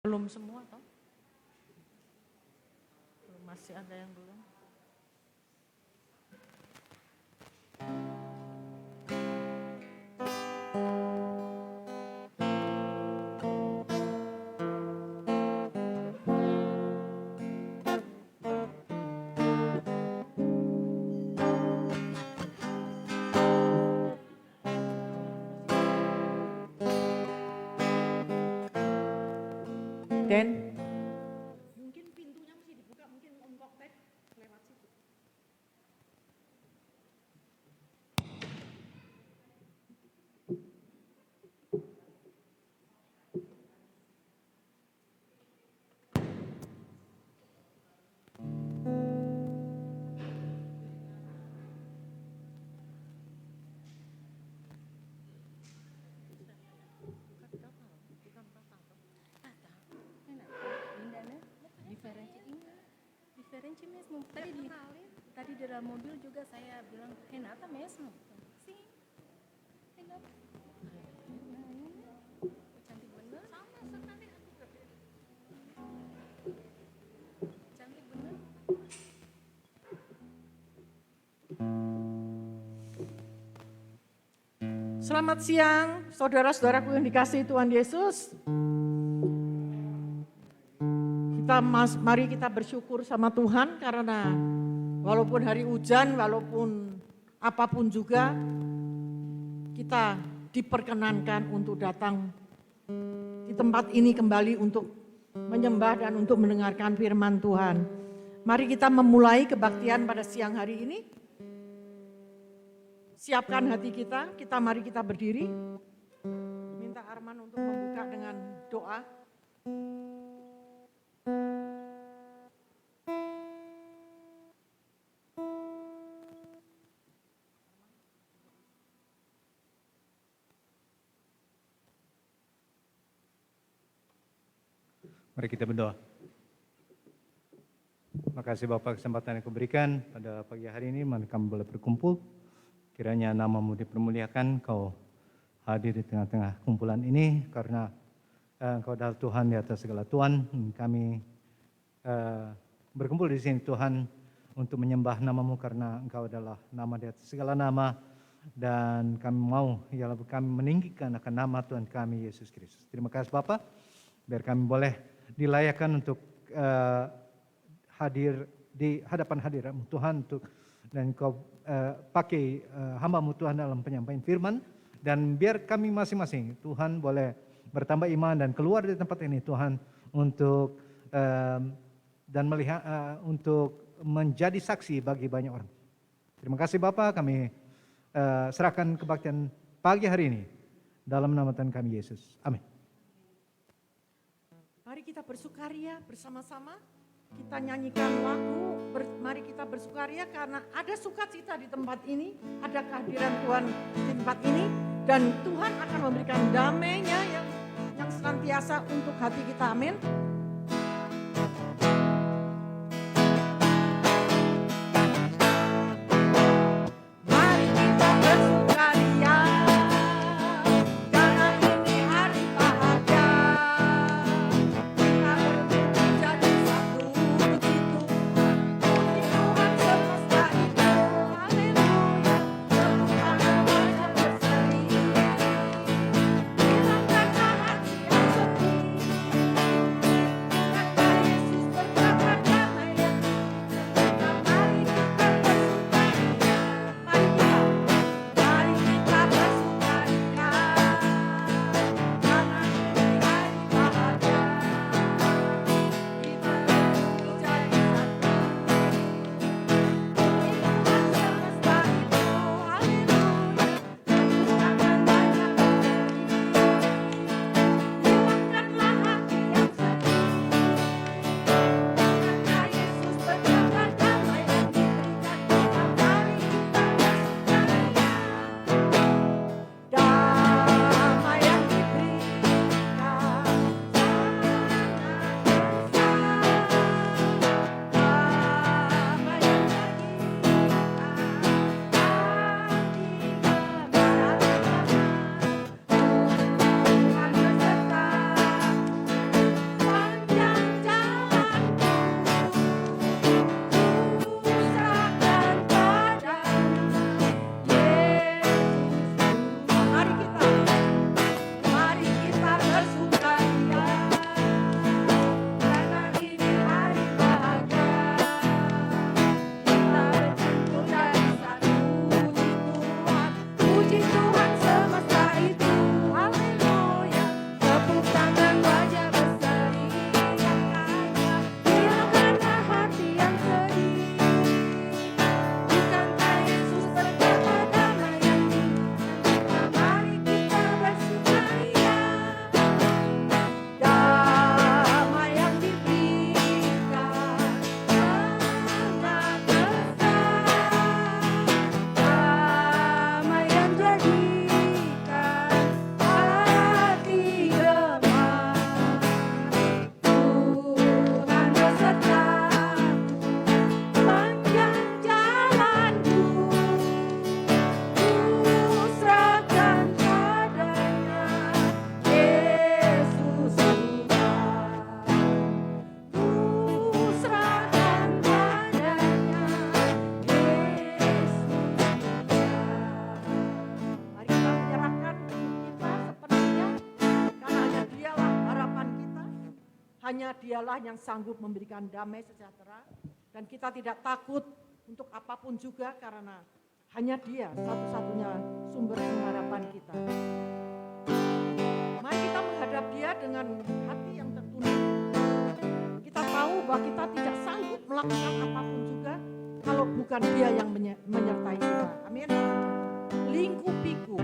Belum semua toh? Belum, masih ada yang belum. Den, Mungkin pintunya mesti dibuka, mungkin Om Koktek lewat situ. Diferensi mesmo. Tadi di dalam mobil juga saya bilang Renata mesmo. Sih. Renata. Cantik bener. Sama sekali aku gak. Cantik bener. selamat siang saudara-saudaraku yang dikasihi Tuhan Yesus. Mari kita bersyukur sama Tuhan karena walaupun hari hujan, walaupun apapun juga kita diperkenankan untuk datang di tempat ini kembali untuk menyembah dan untuk mendengarkan firman Tuhan. Mari kita memulai kebaktian pada siang hari ini. Siapkan hati kita, mari kita berdiri. Minta Arman untuk membuka dengan doa. Mari kita berdoa. Terima kasih Bapak kesempatan yang kuberikan pada pagi hari ini, mari kami boleh berkumpul. Kiranya nama-Mu dipermuliakan, Kau hadir di tengah-tengah kumpulan ini karena Engkau adalah Tuhan di atas segala Tuhan. Kami berkumpul di sini Tuhan untuk menyembah nama-Mu karena Engkau adalah nama di atas segala nama. Dan kami mau, ialah kami meninggikan akan nama Tuhan kami Yesus Kristus. Terima kasih Bapak, biar kami boleh dilayakkan untuk hadir di hadapan hadirat-Mu Tuhan dan Kau pakai hamba-Mu Tuhan dalam penyampaian firman, dan biar kami masing-masing Tuhan boleh bertambah iman dan keluar dari tempat ini Tuhan untuk dan melihat untuk menjadi saksi bagi banyak orang. Terima kasih Bapa, kami serahkan kebaktian pagi hari ini dalam nama Tuhan kami Yesus. Amin. Mari kita bersukaria bersama-sama, kita nyanyikan lagu, mari kita bersukaria karena ada sukacita di tempat ini, ada kehadiran Tuhan di tempat ini, dan Tuhan akan memberikan damai-Nya yang senantiasa untuk hati kita, amin. Haleluya, Tuhan hanya Dialah yang sanggup memberikan damai sejahtera, dan kita tidak takut untuk apapun juga karena hanya Dia satu-satunya sumber pengharapan kita. Mari kita menghadap Dia dengan hati yang tertunduk. Kita tahu bahwa kita tidak sanggup melakukan apapun juga kalau bukan Dia yang menyertai kita. Amin. Lingkupiku.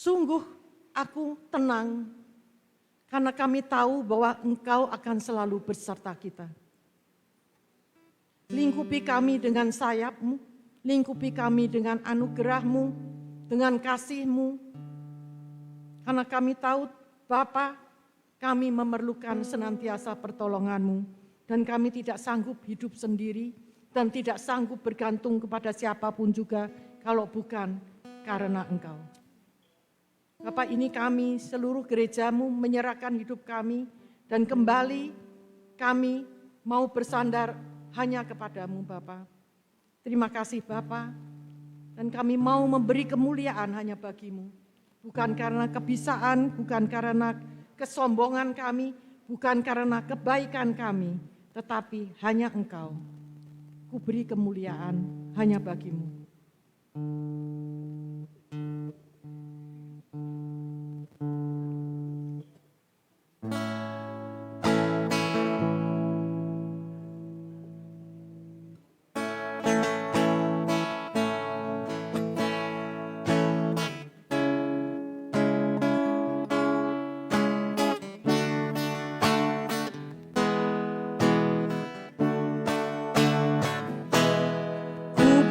Sungguh aku tenang karena kami tahu bahwa Engkau akan selalu beserta kita. Lingkupi kami dengan sayap-Mu, lingkupi kami dengan anugerah-Mu, dengan kasih-Mu. Karena kami tahu Bapa, kami memerlukan senantiasa pertolongan-Mu dan kami tidak sanggup hidup sendiri dan tidak sanggup bergantung kepada siapapun juga kalau bukan karena Engkau. Bapak, ini kami seluruh gereja-Mu menyerahkan hidup kami dan kembali kami mau bersandar hanya kepadamu Bapa. Terima kasih Bapa, dan kami mau memberi kemuliaan hanya bagi-Mu. Bukan karena kebisaan, bukan karena kesombongan kami, bukan karena kebaikan kami, tetapi hanya Engkau. Ku beri kemuliaan hanya bagi-Mu.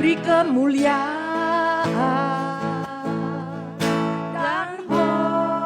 Beri kemuliaan dan hormat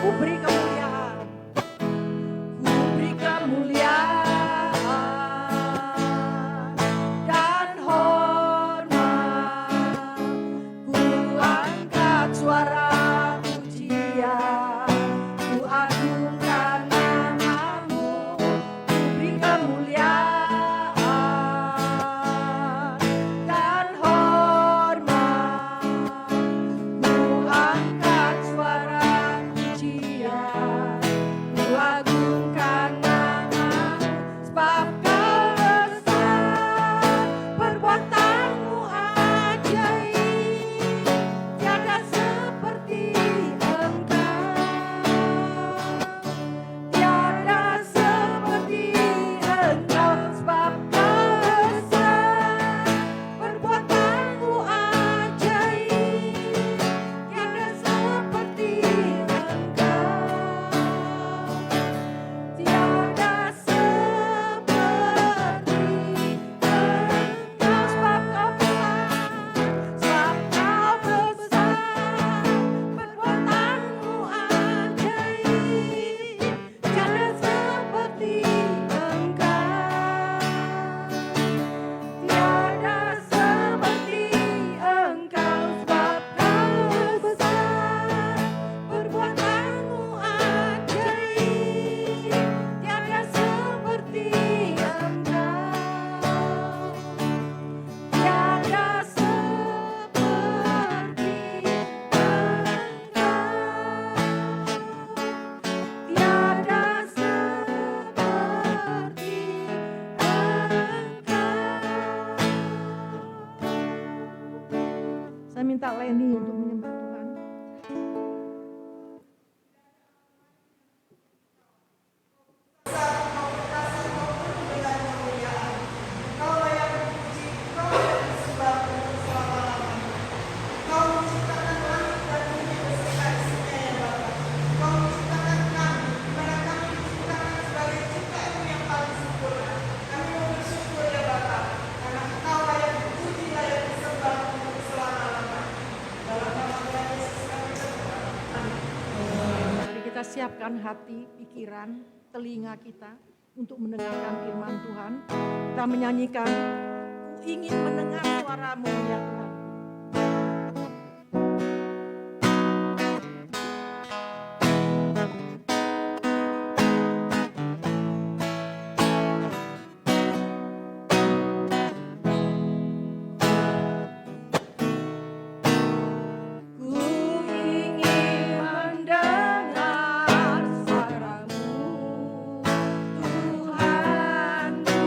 Ku beri kemuliaan, ku beri kemuliaan dan hormat. Ku angkat suara pujian, ku agungkan namamu. Ku beri kemuliaan dan hormat. Ku angkat suara pujian, ku agungkan namamu. Sebab kau besar, perbuatanmu ajaib, tiada seperti Engkau, tiada seperti Engkau. Sebab kau besar, perbuatanmu ajaib, tiada seperti Engkau, tiada seperti Engkau. Sebab kau besar, perbuatanmu ajaib, tiada seperti Engkau, tiada seperti Engkau. Sebab kau besar, perbuatanmu ajaib, tiada seperti Engkau, tiada seperti Engkau, tiada seperti Engkau. Saya minta Leni untuk menyembah Tuhan. Mari kita siapkan hati, pikiran, telinga kita untuk mendengarkan firman Tuhan. Kita menyanyikan, ku ingin mendengar suaramu ya Tuhan. Ku ingin mendengar suaramu, Tuhanku.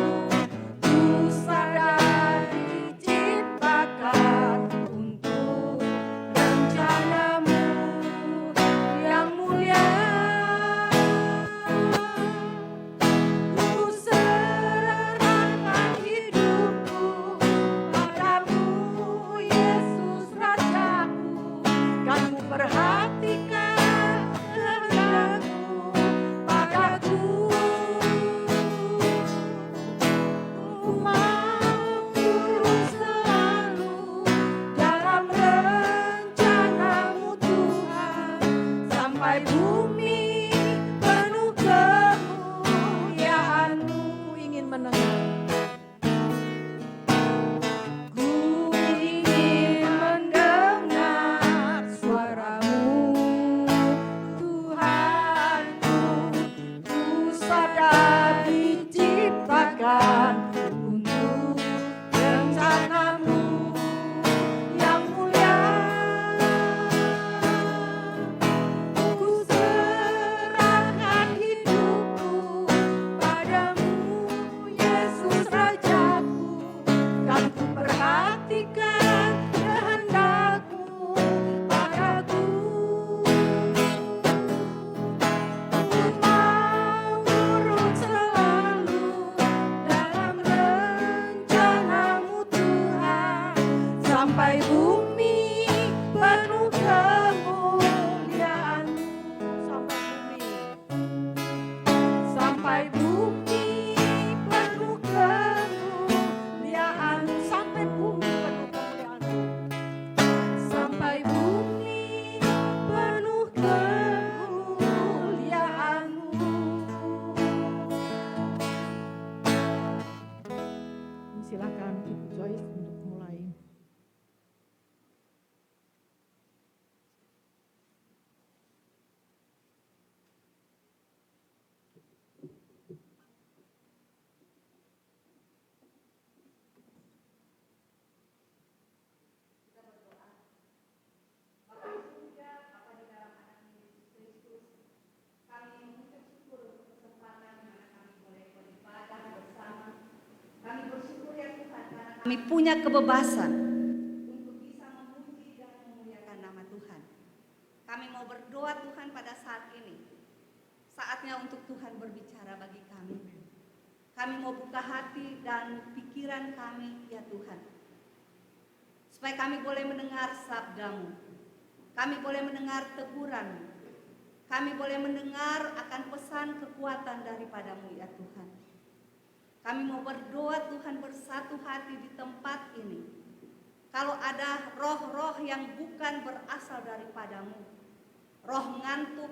Ku sadar diciptakan untuk rencanamu yang mulia. Ku serahkan hidupku padamu, Yesus Rajaku. Kan ku perhatikan kehendakmu padaku. Ku mau turut selalu dalam rencanamu Tuhan, sampai bumi penuh kemuliaan-Mu. Ingin mendengar, ku ingin mendengar suaramu, Tuhanku. Ku sadar diciptakan untuk rencanamu yang mulia. Ku serahkan Kami punya kebebasan untuk bisa memuji dan memuliakan nama Tuhan. Kami mau berdoa Tuhan pada saat ini. Saatnya untuk Tuhan berbicara bagi kami. Kami mau buka hati dan pikiran kami ya Tuhan. Supaya kami boleh mendengar sabda-Mu. Kami boleh mendengar teguran-Mu. Kami boleh mendengar akan pesan kekuatan daripada-Mu ya Tuhan. Kami mau berdoa Tuhan bersatu hati di tempat ini. Kalau ada roh-roh yang bukan berasal daripada-Mu, roh ngantuk,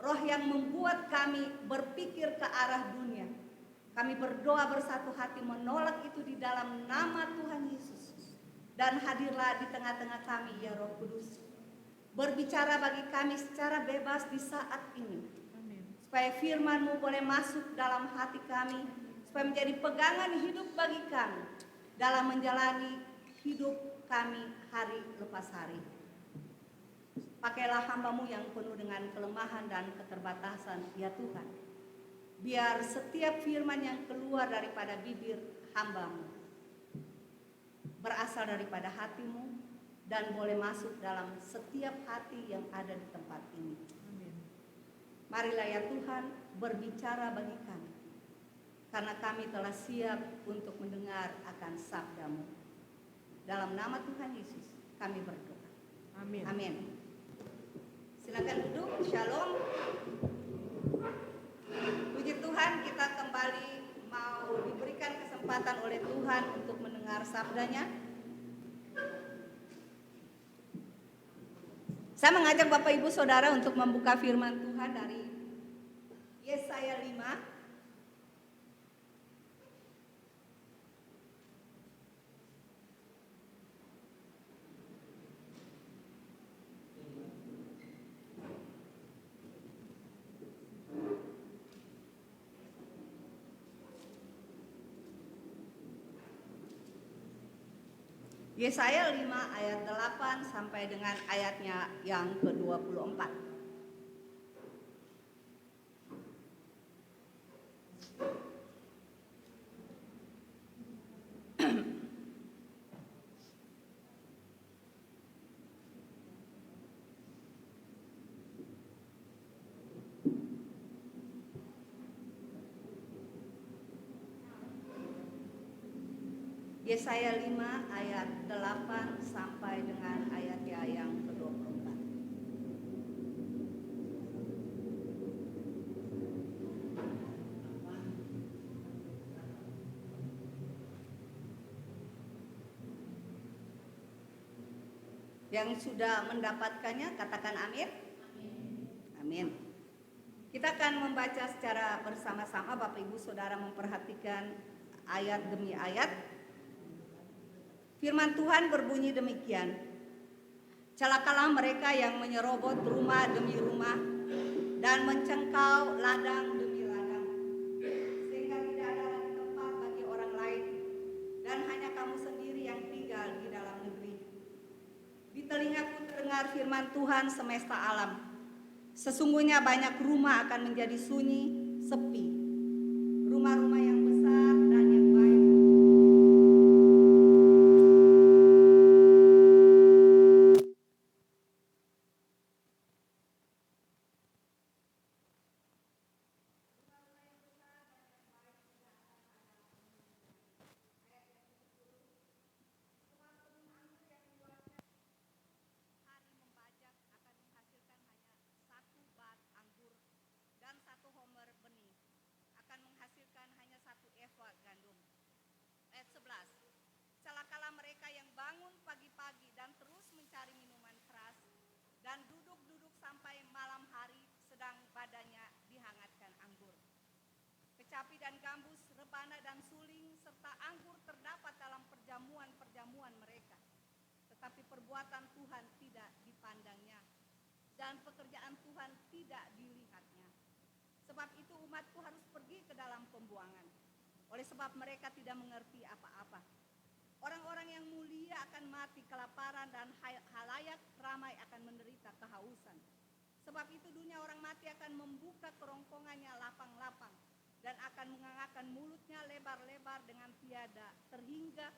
roh yang membuat kami berpikir ke arah dunia, kami berdoa bersatu hati menolak itu di dalam nama Tuhan Yesus. Dan hadirlah di tengah-tengah kami ya Roh Kudus. Berbicara bagi kami secara bebas di saat ini. Supaya firman-Mu boleh masuk dalam hati kami. Supaya menjadi pegangan hidup bagi kami. Dalam menjalani hidup kami hari lepas hari. Pakailah hamba-Mu yang penuh dengan kelemahan dan keterbatasan ya Tuhan. Biar setiap firman yang keluar daripada bibir hamba-Mu berasal daripada hati-Mu dan boleh masuk dalam setiap hati yang ada di tempat ini. Amin. Marilah ya Tuhan berbicara bagi kami, karena kami telah siap untuk mendengar akan sabda-Mu. Dalam nama Tuhan Yesus kami berdoa. Amin. Amin. Silakan duduk. Shalom. Puji Tuhan, kita kembali mau diberikan kesempatan oleh Tuhan untuk mendengar sabdanya. Saya mengajak Bapak Ibu Saudara untuk membuka firman Tuhan dari Yesaya 5. Yesaya 5 ayat 8 sampai dengan ayatnya yang ke-24. Yesaya 5 ayat 8 sampai dengan ayatnya yang ke-24. Yang sudah mendapatkannya katakan amin. Amin. Kita akan membaca secara bersama-sama, Bapak Ibu Saudara memperhatikan ayat demi ayat. Firman Tuhan berbunyi demikian. Celakalah mereka yang menyerobot rumah demi rumah dan mencengkau ladang demi ladang, sehingga tidak ada lagi tempat bagi orang lain dan hanya kamu sendiri yang tinggal di dalam negeri. Di telingaku terdengar firman Tuhan semesta alam. Sesungguhnya banyak rumah akan menjadi sunyi, sepi. Rumah-rumah yang besar dan yang baik. Celakalah mereka yang bangun pagi-pagi dan terus mencari minuman keras dan duduk-duduk sampai malam hari sedang badannya dihangatkan anggur. Kecapi dan gambus, rebana dan suling serta anggur terdapat dalam perjamuan-perjamuan mereka. Tetapi perbuatan Tuhan tidak dipandangnya dan pekerjaan Tuhan tidak dilihatnya. Sebab itu umatku harus pergi ke dalam pembuangan. Oleh sebab mereka tidak mengerti apa-apa. Orang-orang yang mulia akan mati kelaparan dan halayak ramai akan menderita kehausan. Sebab itu dunia orang mati akan membuka kerongkongannya lapang-lapang dan akan mengangakkan mulutnya lebar-lebar dengan tiada terhingga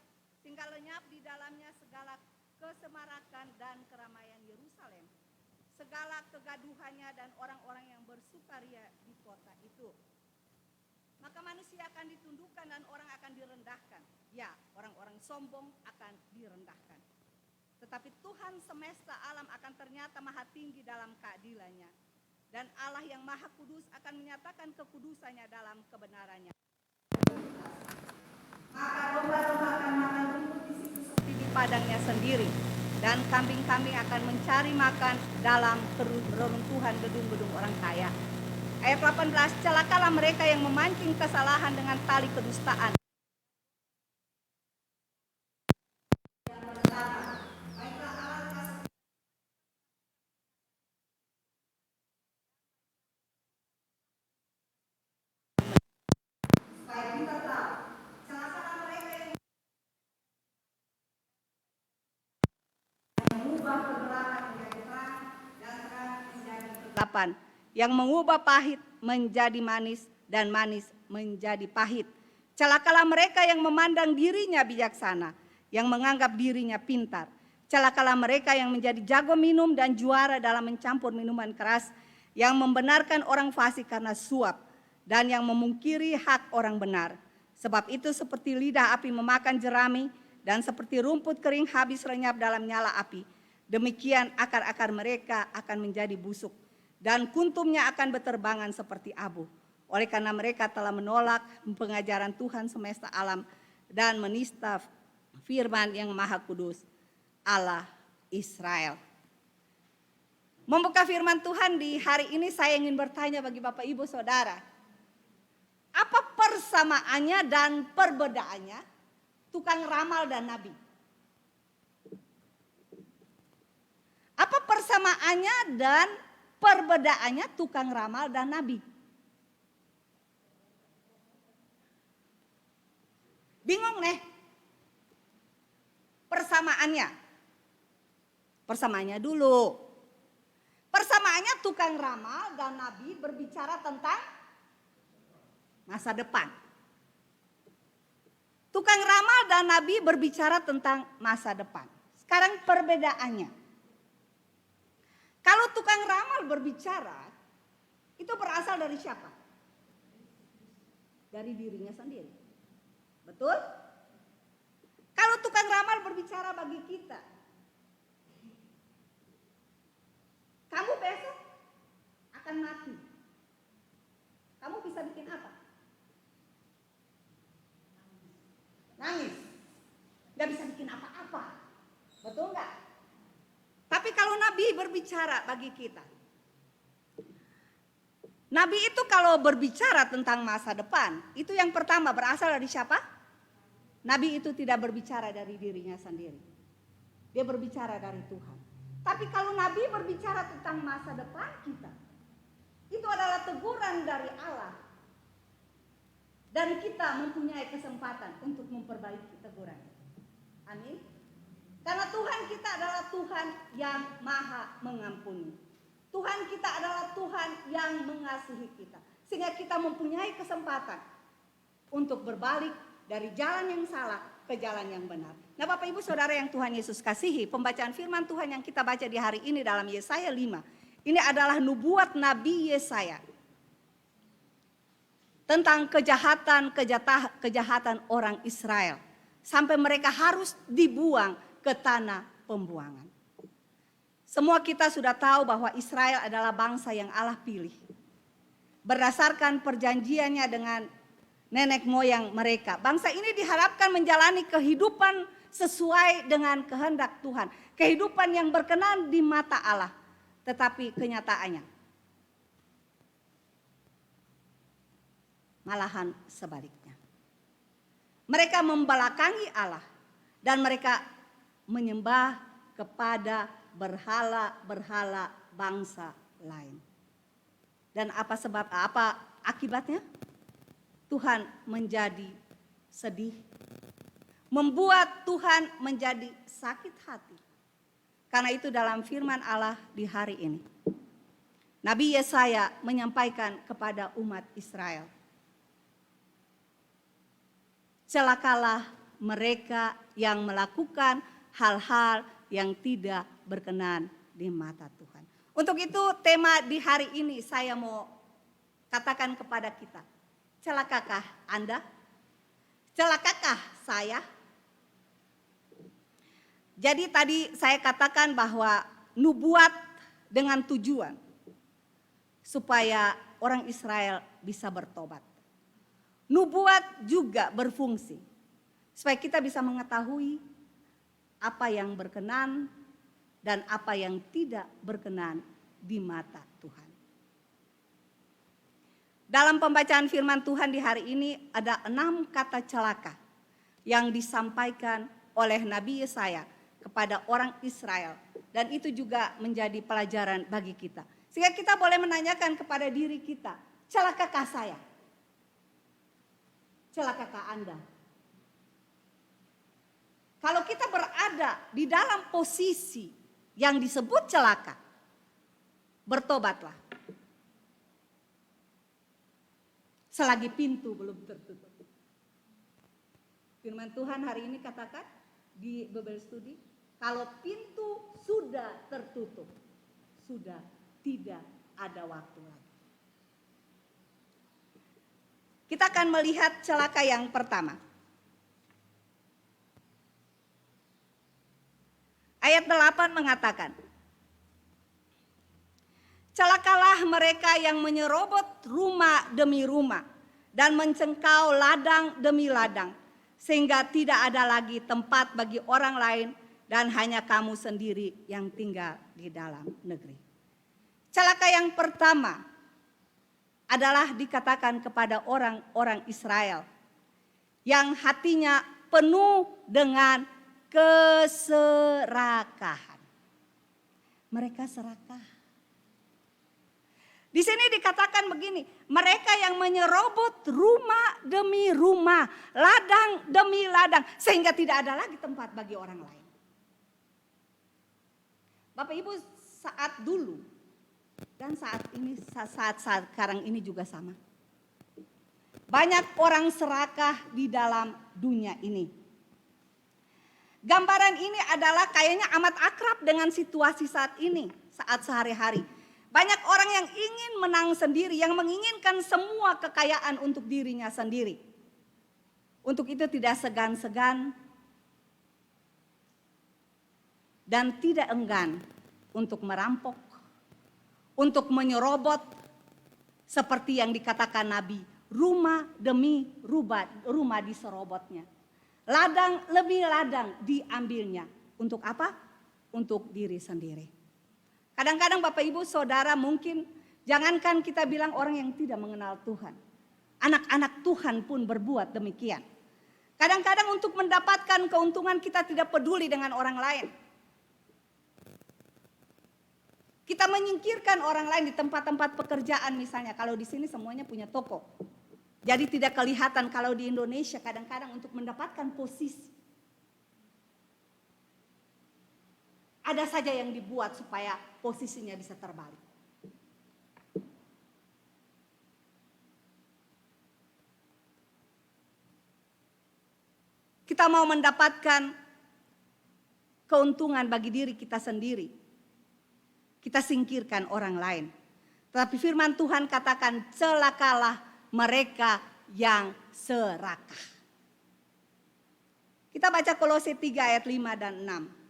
sehingga lenyap di dalamnya segala kesemarakan dan keramaian Yerusalem, segala kegaduhannya dan orang-orang yang bersukaria di kota itu. Maka manusia akan ditundukkan dan orang akan direndahkan. Ya, orang-orang sombong akan direndahkan. Tetapi Tuhan semesta alam akan ternyata maha tinggi dalam keadilannya. Dan Allah yang maha kudus akan menyatakan kekudusannya dalam kebenarannya. Maka domba-domba akan makan rumput di situ seperti di padangnya sendiri. Dan kambing-kambing akan mencari makan dalam reruntuhan gedung-gedung orang kaya. Ayat 18, celakalah mereka yang memancing kesalahan dengan tali kedustaan. Yang mengubah pahit menjadi manis dan manis menjadi pahit. Celakalah mereka yang memandang dirinya bijaksana, yang menganggap dirinya pintar. Celakalah mereka yang menjadi jago minum dan juara dalam mencampur minuman keras, yang membenarkan orang fasik karena suap, dan yang memungkiri hak orang benar. Sebab itu seperti lidah api memakan jerami, dan seperti rumput kering habis lenyap dalam nyala api. Demikian akar-akar mereka akan menjadi busuk, dan kuntumnya akan berterbangan seperti abu. Oleh karena mereka telah menolak pengajaran Tuhan semesta alam dan menista firman yang maha kudus, Allah Israel. Membuka firman Tuhan di hari ini saya ingin bertanya bagi Bapak Ibu Saudara. Apa persamaannya dan perbedaannya tukang ramal dan nabi? Apa persamaannya dan perbedaannya tukang ramal dan nabi? Bingung nih persamaannya. Persamaannya dulu. Persamaannya tukang ramal dan nabi berbicara tentang masa depan. Tukang ramal dan nabi berbicara tentang masa depan. Sekarang perbedaannya. Kalau tukang ramal berbicara, itu berasal dari siapa? Dari dirinya sendiri. Betul? Kalau tukang ramal berbicara bagi kita, kamu besok akan mati. Kamu bisa bikin apa? Nangis. Gak bisa bikin apa-apa. Betul nggak? Tapi kalau Nabi berbicara bagi kita, Nabi itu kalau berbicara tentang masa depan, itu yang pertama berasal dari siapa? Nabi itu tidak berbicara dari dirinya sendiri. Dia berbicara dari Tuhan. Tapi kalau Nabi berbicara tentang masa depan kita, itu adalah teguran dari Allah. Dan kita mempunyai kesempatan untuk memperbaiki teguran. Amin. Karena Tuhan kita adalah Tuhan yang maha mengampuni. Tuhan kita adalah Tuhan yang mengasihi kita. Sehingga kita mempunyai kesempatan untuk berbalik dari jalan yang salah ke jalan yang benar. Nah Bapak Ibu Saudara yang Tuhan Yesus kasihi, pembacaan firman Tuhan yang kita baca di hari ini dalam Yesaya 5. Ini adalah nubuat Nabi Yesaya. Tentang kejahatan orang Israel. Sampai mereka harus dibuang ke tanah pembuangan. Semua kita sudah tahu bahwa Israel adalah bangsa yang Allah pilih. Berdasarkan perjanjiannya dengan nenek moyang mereka. Bangsa ini diharapkan menjalani kehidupan sesuai dengan kehendak Tuhan. Kehidupan yang berkenan di mata Allah. Tetapi kenyataannya malahan sebaliknya. Mereka membelakangi Allah. Dan mereka menyembah kepada berhala-berhala bangsa lain. Dan apa akibatnya? Tuhan menjadi sedih. Membuat Tuhan menjadi sakit hati. Karena itu dalam firman Allah di hari ini. Nabi Yesaya menyampaikan kepada umat Israel. Celakalah mereka yang melakukan hal-hal yang tidak berkenan di mata Tuhan. Untuk itu tema di hari ini saya mau katakan kepada kita, celakakah Anda? Celakakah saya? Jadi tadi saya katakan bahwa nubuat dengan tujuan supaya orang Israel bisa bertobat. Nubuat juga berfungsi supaya kita bisa mengetahui apa yang berkenan dan apa yang tidak berkenan di mata Tuhan. Dalam pembacaan firman Tuhan di hari ini ada 6 kata celaka yang disampaikan oleh Nabi Yesaya kepada orang Israel. Dan itu juga menjadi pelajaran bagi kita. Sehingga kita boleh menanyakan kepada diri kita, celakakah saya? Celakakah Anda? Kalau kita berada di dalam posisi yang disebut celaka, bertobatlah. Selagi pintu belum tertutup. Firman Tuhan hari ini katakan di Bible Study, kalau pintu sudah tertutup, sudah tidak ada waktu lagi. Kita akan melihat celaka yang pertama. Ayat 8 mengatakan, celakalah mereka yang menyerobot rumah demi rumah dan mencengkau ladang demi ladang, sehingga tidak ada lagi tempat bagi orang lain dan hanya kamu sendiri yang tinggal di dalam negeri. Celaka yang pertama adalah dikatakan kepada orang-orang Israel yang hatinya penuh dengan keserakahan. Mereka serakah. Di sini dikatakan begini, mereka yang menyerobot rumah demi rumah, ladang demi ladang, sehingga tidak ada lagi tempat bagi orang lain. Bapak Ibu, saat dulu dan saat ini, saat sekarang ini juga sama. Banyak orang serakah di dalam dunia ini. Gambaran ini adalah kayaknya amat akrab dengan situasi saat ini, saat sehari-hari. Banyak orang yang ingin menang sendiri, yang menginginkan semua kekayaan untuk dirinya sendiri. Untuk itu tidak segan-segan dan tidak enggan untuk merampok, untuk menyerobot seperti yang dikatakan Nabi, rumah demi rumah diserobotnya. Ladang lebih ladang diambilnya. Untuk apa? Untuk diri sendiri. Kadang-kadang Bapak Ibu Saudara mungkin jangankan kita bilang orang yang tidak mengenal Tuhan. Anak-anak Tuhan pun berbuat demikian. Kadang-kadang untuk mendapatkan keuntungan kita tidak peduli dengan orang lain. Kita menyingkirkan orang lain di tempat-tempat pekerjaan misalnya. Kalau di sini semuanya punya toko. Jadi tidak kelihatan kalau di Indonesia kadang-kadang untuk mendapatkan posisi. Ada saja yang dibuat supaya posisinya bisa terbalik. Kita mau mendapatkan keuntungan bagi diri kita sendiri. Kita singkirkan orang lain. Tetapi firman Tuhan katakan celakalah mereka yang serakah. Kita baca Kolose 3 ayat 5 dan 6.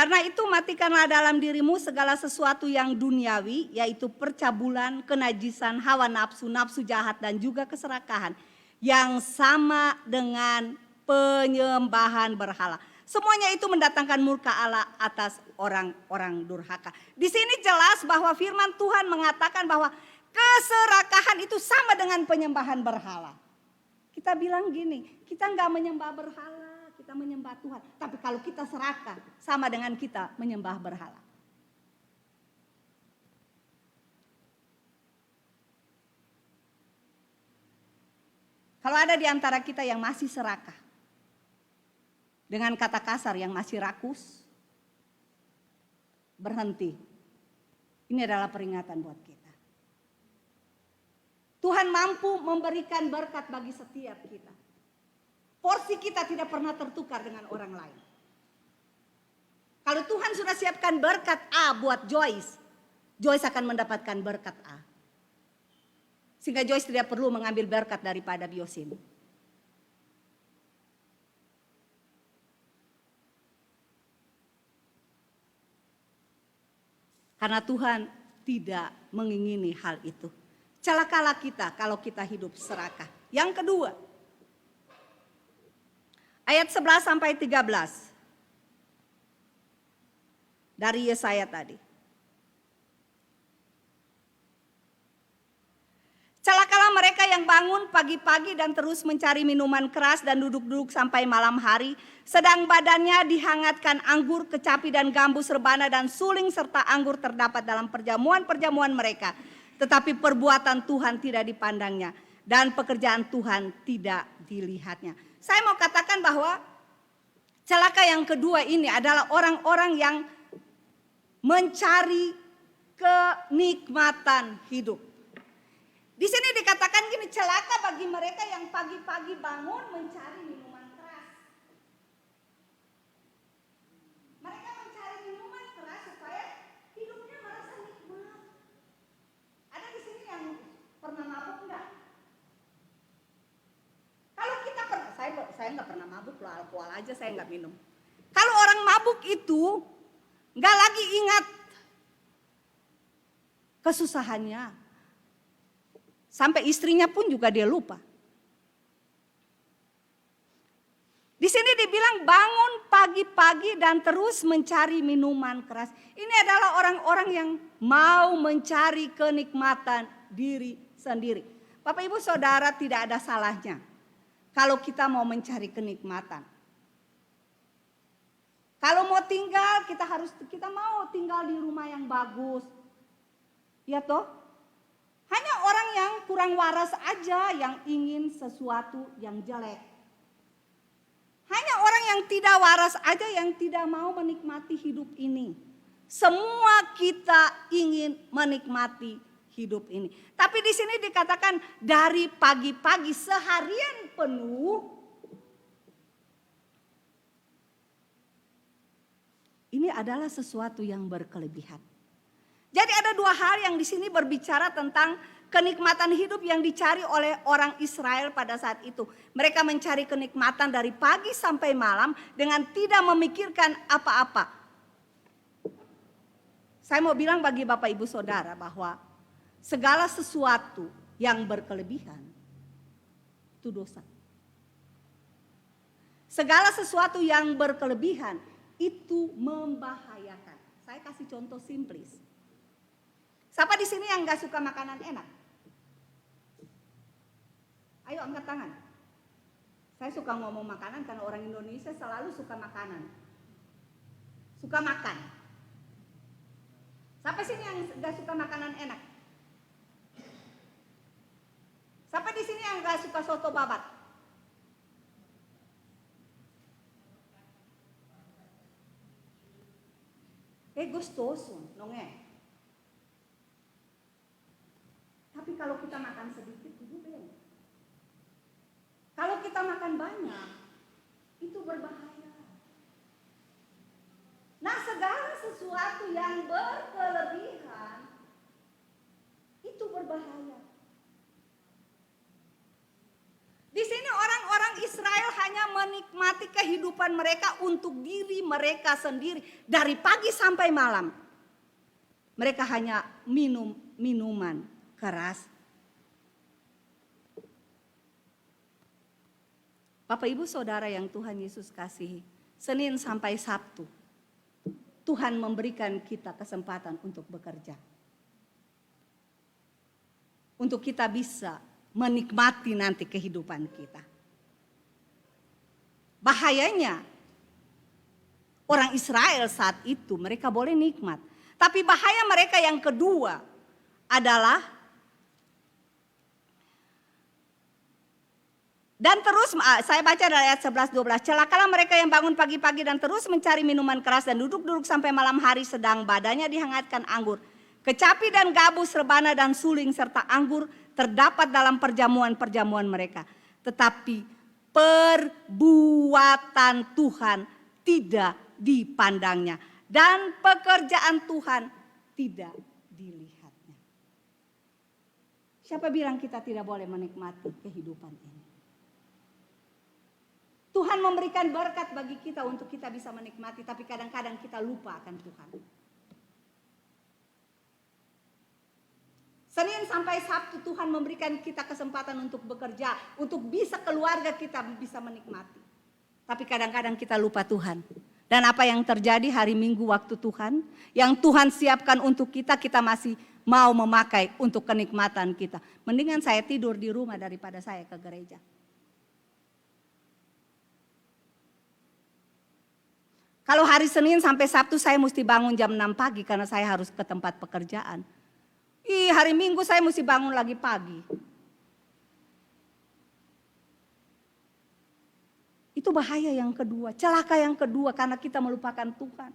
Karena itu matikanlah dalam dirimu segala sesuatu yang duniawi, yaitu percabulan, kenajisan, hawa nafsu, nafsu jahat dan juga keserakahan. Yang sama dengan penyembahan berhala. Semuanya itu mendatangkan murka Allah atas orang-orang durhaka. Di sini jelas bahwa firman Tuhan mengatakan bahwa keserakahan itu sama dengan penyembahan berhala. Kita bilang gini, kita nggak menyembah berhala, kita menyembah Tuhan. Tapi kalau kita serakah, sama dengan kita menyembah berhala. Kalau ada di antara kita yang masih serakah, dengan kata kasar yang masih rakus, berhenti. Ini adalah peringatan buat kita. Tuhan mampu memberikan berkat bagi setiap kita. Porsi kita tidak pernah tertukar dengan orang lain. Kalau Tuhan sudah siapkan berkat A buat Joyce, Joyce akan mendapatkan berkat A. Sehingga Joyce tidak perlu mengambil berkat daripada Biosin. Karena Tuhan tidak mengingini hal itu. Celakalah kita kalau kita hidup serakah. Yang kedua, ayat 11 sampai 13 dari Yesaya tadi. Celakalah mereka yang bangun pagi-pagi dan terus mencari minuman keras dan duduk-duduk sampai malam hari. Sedang badannya dihangatkan anggur, kecapi dan gambus rebana dan suling serta anggur terdapat dalam perjamuan-perjamuan mereka. Tetapi perbuatan Tuhan tidak dipandangnya dan pekerjaan Tuhan tidak dilihatnya. Saya mau katakan bahwa celaka yang kedua ini adalah orang-orang yang mencari kenikmatan hidup. Di sini dikatakan gini, celaka bagi mereka yang pagi-pagi bangun mencari minuman keras. Mereka mencari minuman keras supaya hidupnya merasa nikmat. Ada di sini yang pernah mabuk enggak? Kalau kita pernah, saya nggak pernah mabuk loh, alkohol aja saya nggak minum. Kalau orang mabuk itu nggak lagi ingat kesusahannya. Sampai istrinya pun juga dia lupa. Di sini dibilang bangun pagi-pagi dan terus mencari minuman keras. Ini adalah orang-orang yang mau mencari kenikmatan diri sendiri. Bapak Ibu Saudara, tidak ada salahnya kalau kita mau mencari kenikmatan. Kalau mau tinggal, kita mau tinggal di rumah yang bagus. Ya toh? Hanya orang yang kurang waras aja yang ingin sesuatu yang jelek. Hanya orang yang tidak waras aja yang tidak mau menikmati hidup ini. Semua kita ingin menikmati hidup ini. Tapi di sini dikatakan dari pagi-pagi seharian penuh. Ini adalah sesuatu yang berkelebihan. Jadi ada dua hal yang di sini berbicara tentang kenikmatan hidup yang dicari oleh orang Israel pada saat itu. Mereka mencari kenikmatan dari pagi sampai malam dengan tidak memikirkan apa-apa. Saya mau bilang bagi Bapak Ibu Saudara bahwa segala sesuatu yang berkelebihan itu dosa. Segala sesuatu yang berkelebihan itu membahayakan. Saya kasih contoh simplis. Siapa di sini yang gak suka makanan enak? Ayo angkat tangan. Saya suka ngomong makanan karena orang Indonesia selalu suka makanan. Suka makan. Siapa sini yang gak suka makanan enak? Siapa di sini yang gak suka soto babat? Gostoso, nonge. Tapi kalau kita makan sedikit itu beda. Kalau kita makan banyak itu berbahaya. Nah, segala sesuatu yang berkelebihan itu berbahaya. Di sini orang-orang Israel hanya menikmati kehidupan mereka untuk diri mereka sendiri dari pagi sampai malam. Mereka hanya minum minuman keras. Bapak Ibu Saudara yang Tuhan Yesus kasihi, Senin sampai Sabtu Tuhan memberikan kita kesempatan untuk bekerja. Untuk kita bisa menikmati nanti kehidupan kita. Bahayanya orang Israel saat itu mereka boleh nikmat. Tapi bahaya mereka yang kedua adalah dan terus, saya baca dari ayat 11-12. Celakalah mereka yang bangun pagi-pagi dan terus mencari minuman keras dan duduk-duduk sampai malam hari sedang badannya dihangatkan anggur. Kecapi dan gabus, rebana dan suling serta anggur terdapat dalam perjamuan-perjamuan mereka. Tetapi perbuatan Tuhan tidak dipandangnya. Dan pekerjaan Tuhan tidak dilihatnya. Siapa bilang kita tidak boleh menikmati kehidupan ini? Tuhan memberikan berkat bagi kita untuk kita bisa menikmati, tapi kadang-kadang kita lupa akan Tuhan. Senin sampai Sabtu Tuhan memberikan kita kesempatan untuk bekerja, untuk bisa keluarga kita bisa menikmati. Tapi kadang-kadang kita lupa Tuhan. Dan apa yang terjadi hari Minggu waktu Tuhan, yang Tuhan siapkan untuk kita, kita masih mau memakai untuk kenikmatan kita. Mendingan saya tidur di rumah daripada saya ke gereja. Kalau hari Senin sampai Sabtu saya mesti bangun jam 6 pagi karena saya harus ke tempat pekerjaan. Hari Minggu saya mesti bangun lagi pagi. Itu bahaya yang kedua, celaka yang kedua karena kita melupakan Tuhan.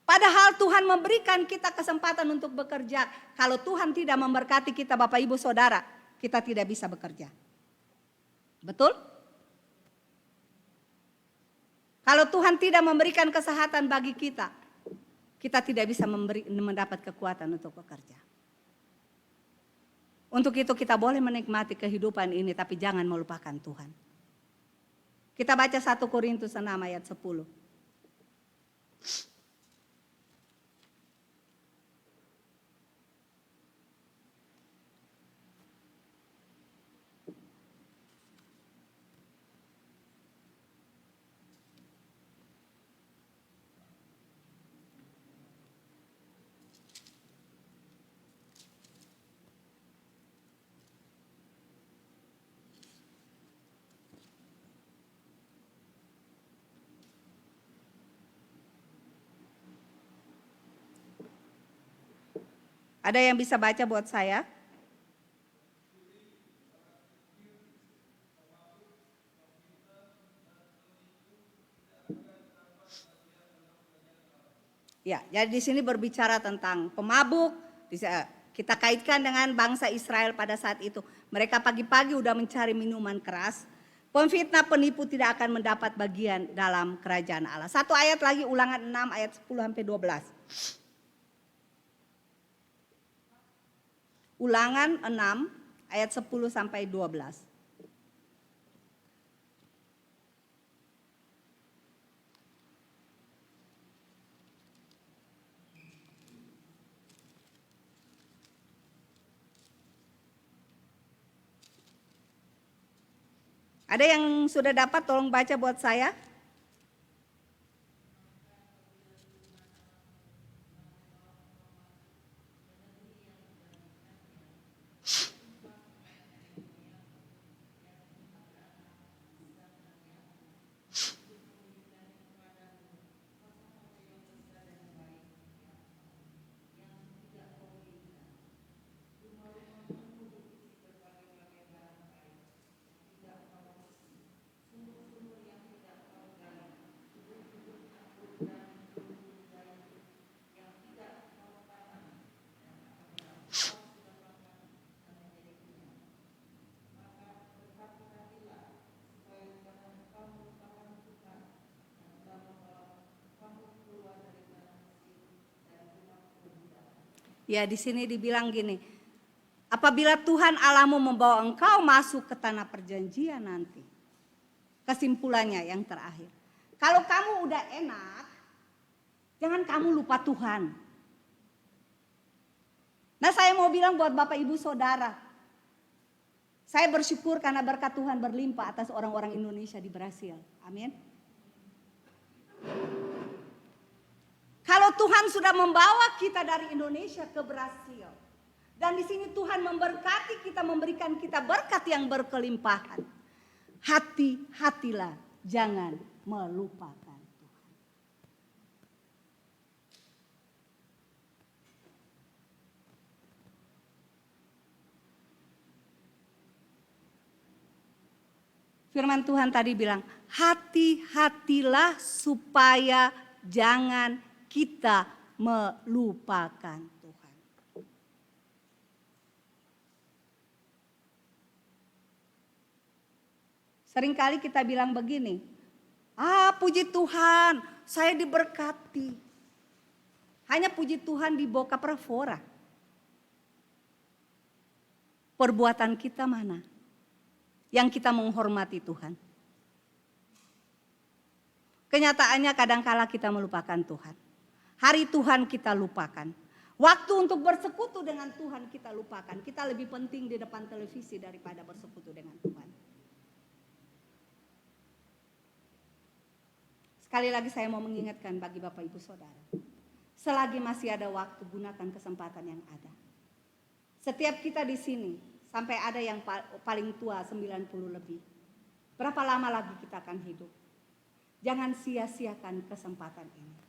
Padahal Tuhan memberikan kita kesempatan untuk bekerja. Kalau Tuhan tidak memberkati kita Bapak Ibu Saudara, kita tidak bisa bekerja. Betul? Kalau Tuhan tidak memberikan kesehatan bagi kita, kita tidak bisa mendapat kekuatan untuk bekerja. Untuk itu kita boleh menikmati kehidupan ini, tapi jangan melupakan Tuhan. Kita baca 1 Korintus 6 ayat 10. Ada yang bisa baca buat saya? Ya, jadi di sini berbicara tentang pemabuk. Kita kaitkan dengan bangsa Israel pada saat itu. Mereka pagi-pagi udah mencari minuman keras. Pemfitnah, penipu tidak akan mendapat bagian dalam kerajaan Allah. Satu ayat lagi, Ulangan 6 ayat 10-12. Ulangan 6 ayat 10-12. Ada yang sudah dapat tolong baca buat saya? Ya, di sini dibilang gini, apabila Tuhan Allahmu membawa engkau masuk ke tanah perjanjian nanti. Kesimpulannya yang terakhir. Kalau kamu udah enak, jangan kamu lupa Tuhan. Nah, saya mau bilang buat Bapak Ibu Saudara, Saya bersyukur karena berkat Tuhan berlimpah atas orang-orang Indonesia di Brasil. Amin. Kalau Tuhan sudah membawa kita dari Indonesia ke Brasil, dan di sini Tuhan memberkati kita, memberikan kita berkat yang berkelimpahan. Hati-hatilah, jangan melupakan Tuhan. Firman Tuhan tadi bilang, hati-hatilah supaya jangan kita melupakan Tuhan. Seringkali kita bilang begini, puji Tuhan, saya diberkati. Hanya puji Tuhan di Boca Prafora. Perbuatan kita mana? Yang kita menghormati Tuhan. Kenyataannya kadangkala kita melupakan Tuhan. Hari Tuhan kita lupakan. Waktu untuk bersekutu dengan Tuhan kita lupakan. Kita lebih penting di depan televisi daripada bersekutu dengan Tuhan. Sekali lagi saya mau mengingatkan bagi Bapak Ibu Saudara. Selagi masih ada waktu, gunakan kesempatan yang ada. Setiap kita di sini, sampai ada yang paling tua 90 lebih. Berapa lama lagi kita akan hidup? Jangan sia-siakan kesempatan ini.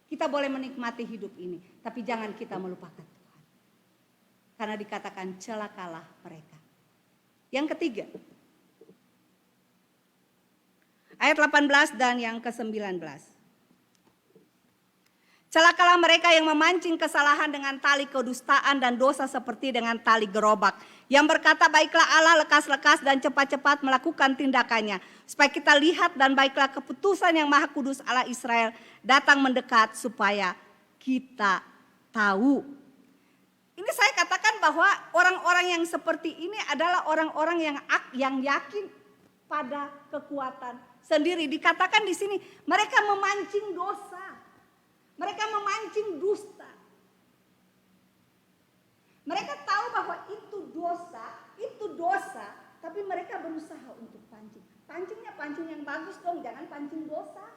Kita boleh menikmati hidup ini, tapi jangan kita melupakan Tuhan. Karena dikatakan celakalah mereka. Yang ketiga, ayat 18 dan yang ke-19. Celakalah mereka yang memancing kesalahan dengan tali kedustaan dan dosa seperti dengan tali gerobak. Yang berkata baiklah Allah lekas-lekas dan cepat-cepat melakukan tindakannya. Supaya kita lihat dan baiklah keputusan yang maha kudus Allah Israel datang mendekat supaya kita tahu. Ini saya katakan bahwa orang-orang yang seperti ini adalah orang-orang yang yakin pada kekuatan sendiri. Dikatakan di sini mereka memancing dosa. Mereka memancing dusta. Mereka tahu bahwa itu dosa, tapi mereka berusaha untuk pancing. Pancingnya pancing yang bagus dong, jangan pancing dosa.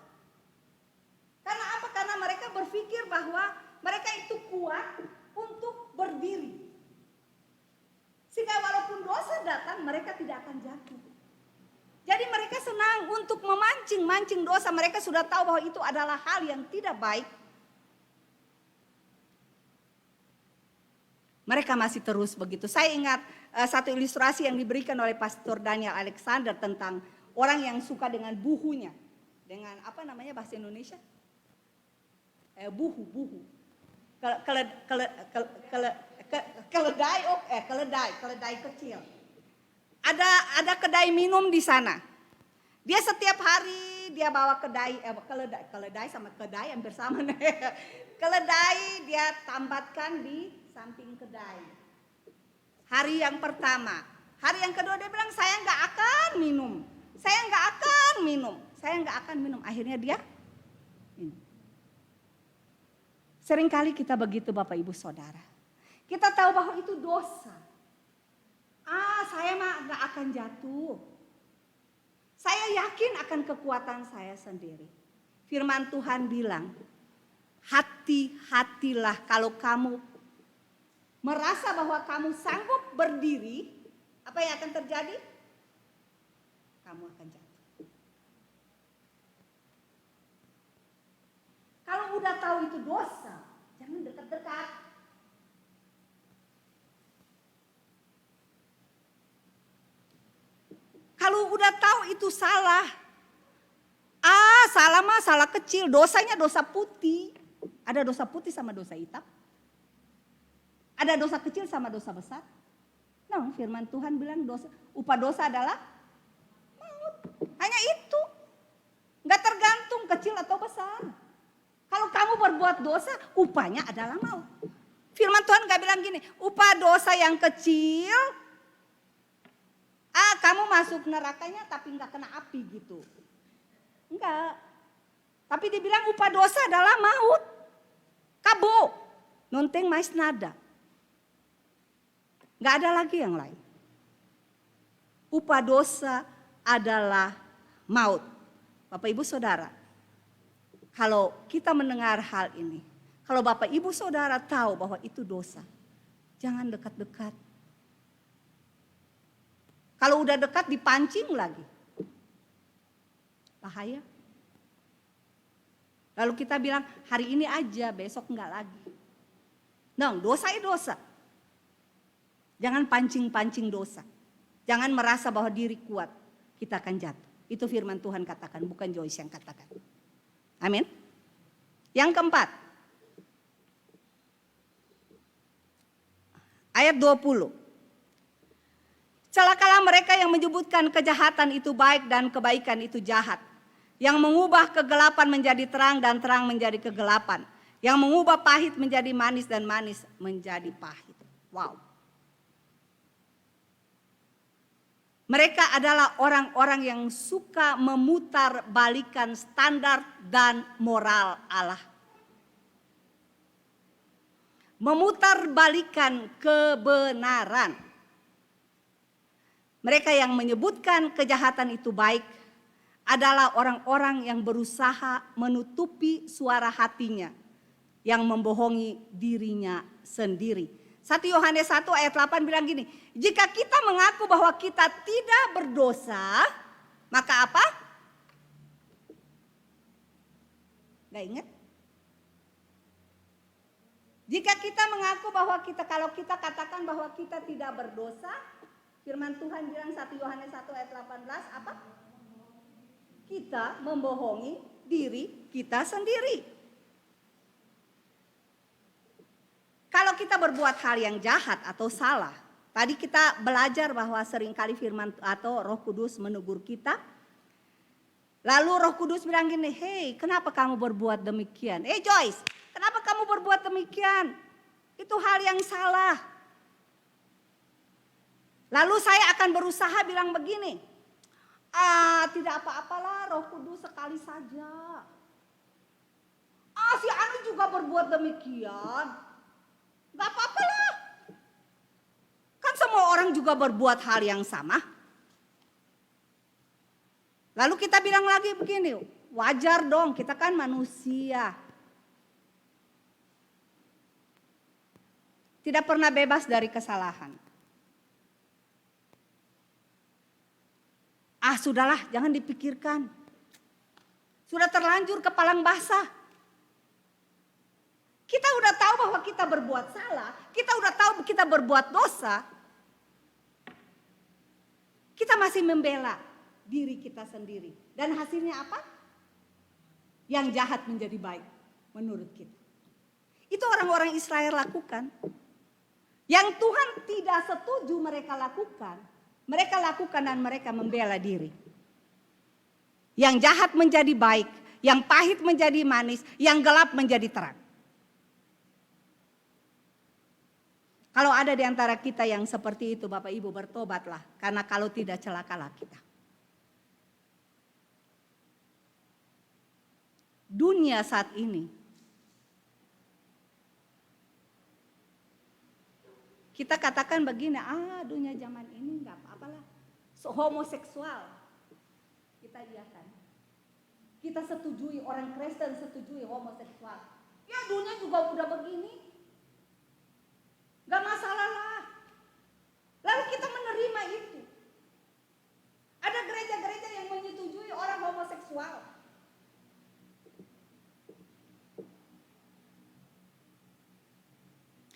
Karena apa? Karena mereka berpikir bahwa mereka itu kuat untuk berdiri. Sehingga walaupun dosa datang, mereka tidak akan jatuh. Jadi mereka senang untuk memancing dosa. Mereka sudah tahu bahwa itu adalah hal yang tidak baik. Mereka masih terus begitu. Saya ingat satu ilustrasi yang diberikan oleh Pastor Daniel Alexander tentang orang yang suka dengan buhunya. Dengan apa namanya bahasa Indonesia? Buhu. Keledai kecil. Ada kedai minum di sana. Dia setiap hari dia bawa keledai sama kedai hampir sama. Keledai dia tambatkan di samping kedai. Hari yang pertama, hari yang kedua dia bilang saya nggak akan minum. Akhirnya dia minum. Seringkali kita begitu Bapak Ibu Saudara. Kita tahu bahwa itu dosa. Saya mah nggak akan jatuh. Saya yakin akan kekuatan saya sendiri. Firman Tuhan bilang, hati-hatilah kalau kamu merasa bahwa kamu sanggup berdiri, apa yang akan terjadi? Kamu akan jatuh. Kalau udah tahu itu dosa, jangan dekat-dekat. Kalau udah tahu itu salah, salah mah salah kecil, dosanya dosa putih. Ada dosa putih sama dosa hitam. Ada dosa kecil sama dosa besar. Nah, firman Tuhan bilang upah dosa adalah maut. Hanya itu. Enggak tergantung kecil atau besar. Kalau kamu berbuat dosa, upahnya adalah maut. Firman Tuhan enggak bilang gini, upah dosa yang kecil, kamu masuk nerakanya tapi enggak kena api gitu. Enggak. Tapi dibilang upah dosa adalah maut. Kabo. Nonteng mais nada. Gak ada lagi yang lain. upah dosa adalah maut. Bapak Ibu Saudara, kalau kita mendengar hal ini, kalau Bapak Ibu Saudara tahu bahwa itu dosa, jangan dekat-dekat. Kalau udah dekat dipancing lagi. Bahaya. Lalu kita bilang hari ini aja, besok enggak lagi. Nah, dosa itu dosa. Jangan pancing-pancing dosa. Jangan merasa bahwa diri kuat, kita akan jatuh. Itu firman Tuhan katakan, bukan Joyce yang katakan. Amin. Yang keempat. Ayat 20. Celakalah mereka yang menyebutkan kejahatan itu baik dan kebaikan itu jahat. Yang mengubah kegelapan menjadi terang dan terang menjadi kegelapan. Yang mengubah pahit menjadi manis dan manis menjadi pahit. Wow. Mereka adalah orang-orang yang suka memutar balikan standar dan moral Allah. Memutar balikan kebenaran. Mereka yang menyebutkan kejahatan itu baik adalah orang-orang yang berusaha menutupi suara hatinya, yang membohongi dirinya sendiri. 1 Yohanes 1 ayat 8 bilang gini, jika kita mengaku bahwa kita tidak berdosa, maka apa? Gak ingat? Jika kita mengaku bahwa kalau kita katakan bahwa kita tidak berdosa, firman Tuhan bilang 1 Yohanes 1 ayat 18 apa? Kita membohongi diri kita sendiri. Kalau kita berbuat hal yang jahat atau salah, tadi kita belajar bahwa seringkali firman atau Roh Kudus menegur kita. Lalu Roh Kudus bilang gini, hey kenapa kamu berbuat demikian? Joyce, kenapa kamu berbuat demikian? Itu hal yang salah. Lalu saya akan berusaha bilang begini, tidak apa-apalah Roh Kudus sekali saja. Si Anu juga berbuat demikian. Gak apa-apalah. Kan semua orang juga berbuat hal yang sama. Lalu kita bilang lagi begini, wajar dong kita kan manusia. Tidak pernah bebas dari kesalahan. Sudahlah, jangan dipikirkan. Sudah terlanjur kepalang basah. Kita udah tahu bahwa kita berbuat salah, kita udah tahu kita berbuat dosa. Kita masih membela diri kita sendiri. Dan hasilnya apa? Yang jahat menjadi baik menurut kita. Itu orang-orang Israel lakukan. Yang Tuhan tidak setuju mereka lakukan. Mereka lakukan dan mereka membela diri. Yang jahat menjadi baik, yang pahit menjadi manis, yang gelap menjadi terang. Kalau ada di antara kita yang seperti itu, Bapak Ibu bertobatlah. Karena kalau tidak celakalah kita. Dunia saat ini, kita katakan begini, dunia zaman ini enggak apa-apalah. Homoseksual, kita iakan. Kita setujui, orang Kristen setujui homoseksual. Ya dunia juga udah begini. Gak masalah lah. Lalu kita menerima itu. Ada gereja-gereja yang menyetujui orang homoseksual.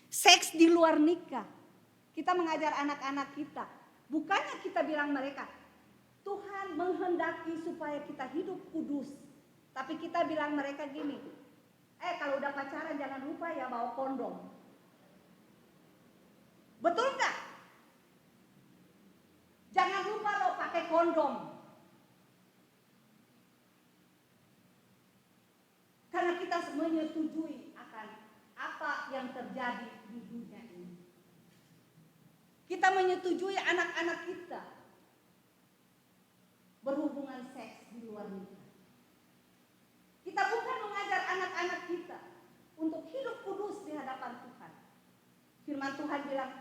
Seks di luar nikah. Kita mengajar anak-anak kita. Bukannya kita bilang mereka, Tuhan menghendaki supaya kita hidup kudus. Tapi kita bilang mereka gini, kalau udah pacaran jangan lupa ya bawa kondom. Betul nggak? Jangan lupa lo pakai kondom. Karena kita menyetujui akan apa yang terjadi di dunia ini. Kita menyetujui anak-anak kita berhubungan seks di luar nikah. Kita bukan mengajar anak-anak kita untuk hidup kudus di hadapan Tuhan. Firman Tuhan bilang,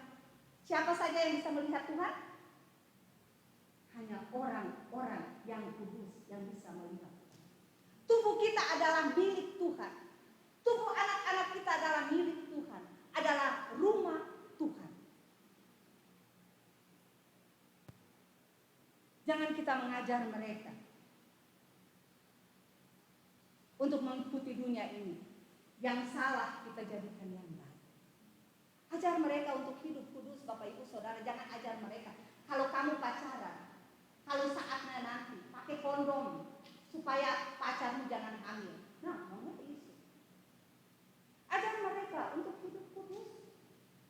siapa saja yang bisa melihat Tuhan? hanya orang-orang yang kudus yang bisa melihat. Tubuh kita adalah milik Tuhan. Tubuh anak-anak kita adalah milik Tuhan. Adalah rumah Tuhan. Jangan kita mengajar mereka untuk mengikuti dunia ini. Yang salah kita jadikan yang baik. Ajar mereka untuk hidup kudus, Bapak Ibu Saudara. Jangan ajar mereka. Kalau kamu pacaran, kalau saatnya nanti pakai kondom supaya pacarmu jangan hamil. Nah, mau itu. Ajar mereka untuk hidup kudus.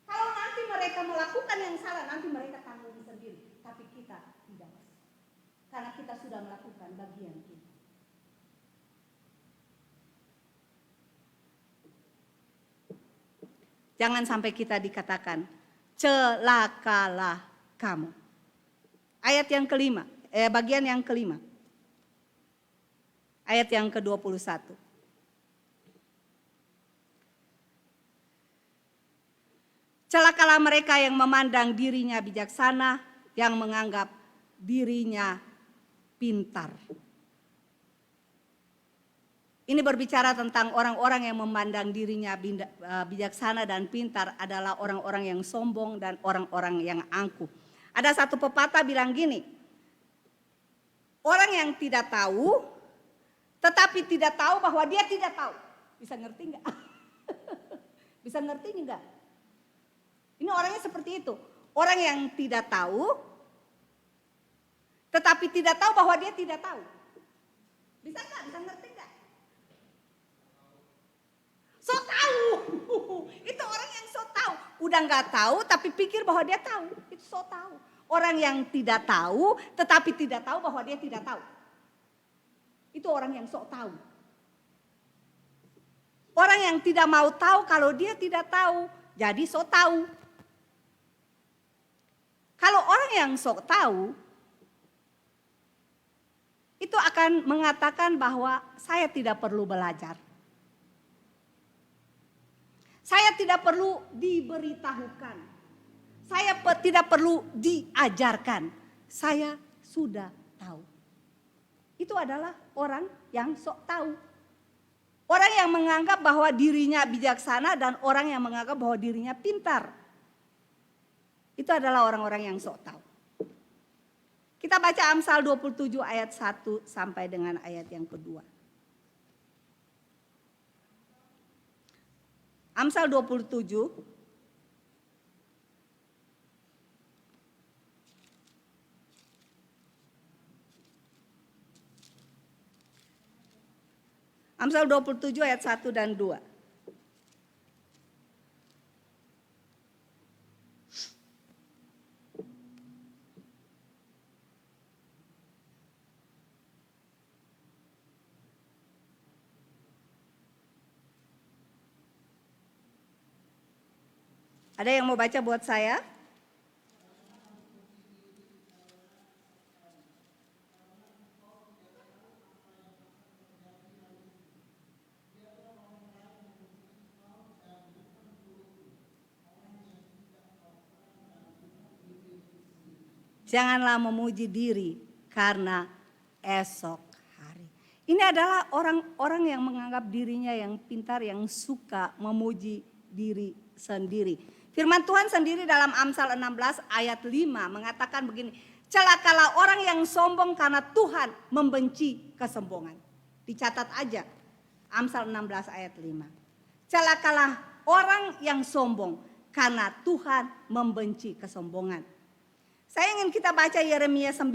Kalau nanti mereka melakukan yang salah, nanti mereka tanggung sendiri. Tapi kita tidak. Karena kita sudah melakukan bagian kita. Jangan sampai kita dikatakan, celakalah kamu. Ayat yang kelima, bagian yang kelima. Ayat yang ke-21. Celakalah mereka yang memandang dirinya bijaksana, yang menganggap dirinya pintar. Ini berbicara tentang orang-orang yang memandang dirinya bijaksana dan pintar adalah orang-orang yang sombong dan orang-orang yang angkuh. Ada satu pepatah bilang gini, orang yang tidak tahu, tetapi tidak tahu bahwa dia tidak tahu. Bisa ngerti enggak? Bisa ngerti enggak? Ini orangnya seperti itu. Orang yang tidak tahu, tetapi tidak tahu bahwa dia tidak tahu. Bisa enggak? Bisa ngerti enggak? So tahu. Itu orang yang so tahu. Udah enggak tahu tapi pikir bahwa dia tahu. Itu so tahu. Orang yang tidak tahu tetapi tidak tahu bahwa dia tidak tahu. Itu orang yang sok tahu. Orang yang tidak mau tahu kalau dia tidak tahu, jadi sok tahu. Kalau orang yang sok tahu, itu akan mengatakan bahwa saya tidak perlu belajar. Saya tidak perlu diberitahukan. Saya tidak perlu diajarkan. Saya sudah tahu. Itu adalah orang yang sok tahu. Orang yang menganggap bahwa dirinya bijaksana dan orang yang menganggap bahwa dirinya pintar. Itu adalah orang-orang yang sok tahu. Kita baca Amsal 27 ayat 1 sampai dengan ayat yang kedua. Amsal 27 Amsal 27 ayat 1 dan 2. Ada yang mau baca buat saya? Janganlah memuji diri karena esok hari. Ini adalah orang-orang yang menganggap dirinya yang pintar, yang suka memuji diri sendiri. Firman Tuhan sendiri dalam Amsal 16 ayat 5 mengatakan begini, celakalah orang yang sombong karena Tuhan membenci kesombongan. Dicatat aja Amsal 16 ayat 5. Celakalah orang yang sombong karena Tuhan membenci kesombongan. Saya ingin kita baca Yeremia 9.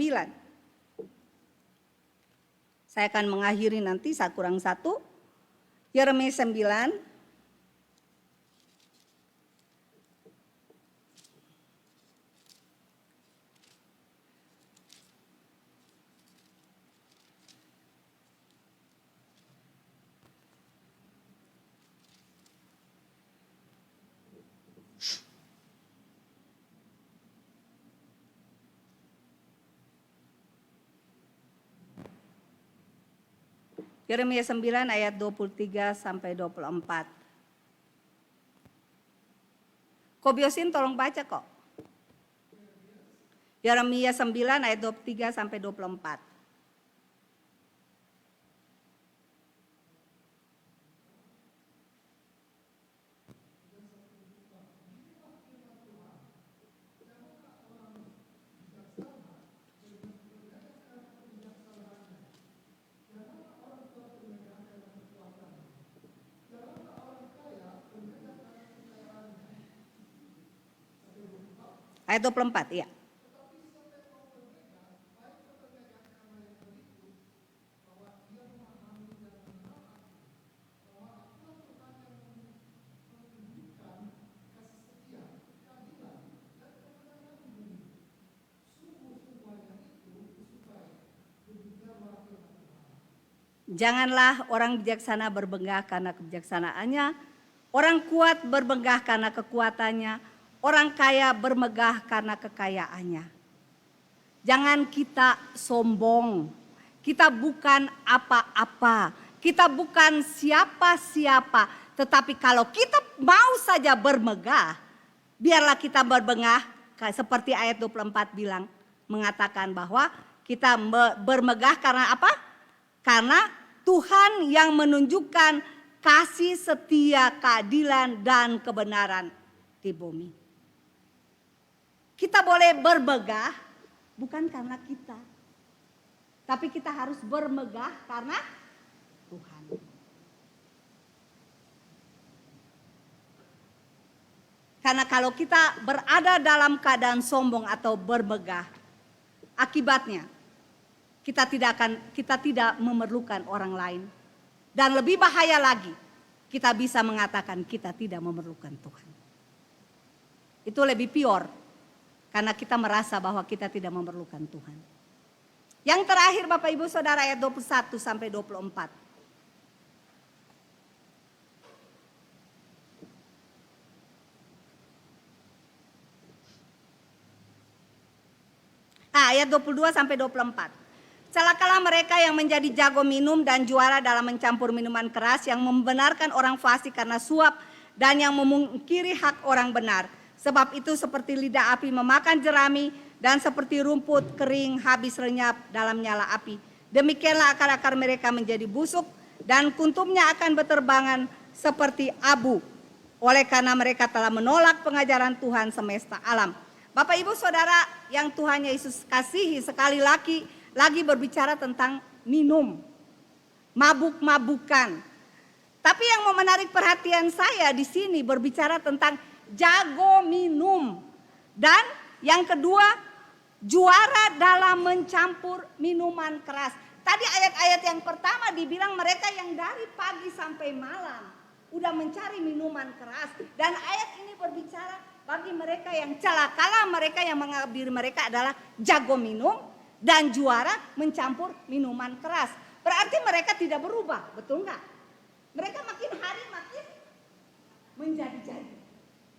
Saya akan mengakhiri nanti kurang satu. Yeremia 9. Yeremia 9 ayat 23 sampai 24. Kobiosin tolong baca kok. Yeremia 9 ayat 23 sampai 24. Ayat 24, iya. Janganlah orang bijaksana berbenggah karena kebijaksanaannya, orang kuat berbenggah karena kekuatannya, orang kaya bermegah karena kekayaannya. Jangan kita sombong, kita bukan apa-apa, kita bukan siapa-siapa. Tetapi kalau kita mau saja bermegah, biarlah kita berbenggah seperti ayat 24 bilang, mengatakan bahwa kita bermegah karena apa? Karena Tuhan yang menunjukkan kasih setia, keadilan, dan kebenaran di bumi. Kita boleh bermegah bukan karena kita, tapi kita harus bermegah karena Tuhan. Karena kalau kita berada dalam keadaan sombong atau bermegah, akibatnya kita tidak memerlukan orang lain. Dan lebih bahaya lagi, kita bisa mengatakan kita tidak memerlukan Tuhan. Itu lebih pure, karena kita merasa bahwa kita tidak memerlukan Tuhan. Yang terakhir Bapak Ibu Saudara ayat 21 sampai 24. Ayat 22 sampai 24. Celakalah mereka yang menjadi jago minum dan juara dalam mencampur minuman keras, yang membenarkan orang fasik karena suap, dan yang memungkiri hak orang benar. Sebab itu seperti lidah api memakan jerami, dan seperti rumput kering habis lenyap dalam nyala api. Demikianlah akar-akar mereka menjadi busuk, dan kuntumnya akan berterbangan seperti abu. Oleh karena mereka telah menolak pengajaran Tuhan semesta alam. Bapak Ibu Saudara yang Tuhan Yesus kasihi, sekali lagi berbicara tentang minum, mabuk-mabukan. Tapi yang mau menarik perhatian saya di sini berbicara tentang jago minum. Dan yang kedua, juara dalam mencampur minuman keras. Tadi ayat-ayat yang pertama dibilang mereka yang dari pagi sampai malam udah mencari minuman keras. Dan ayat ini berbicara bagi mereka yang celakalah mereka yang menganggap diri mereka adalah jago minum dan juara mencampur minuman keras. Berarti mereka tidak berubah, betul nggak? Mereka makin hari makin menjadi-jadi.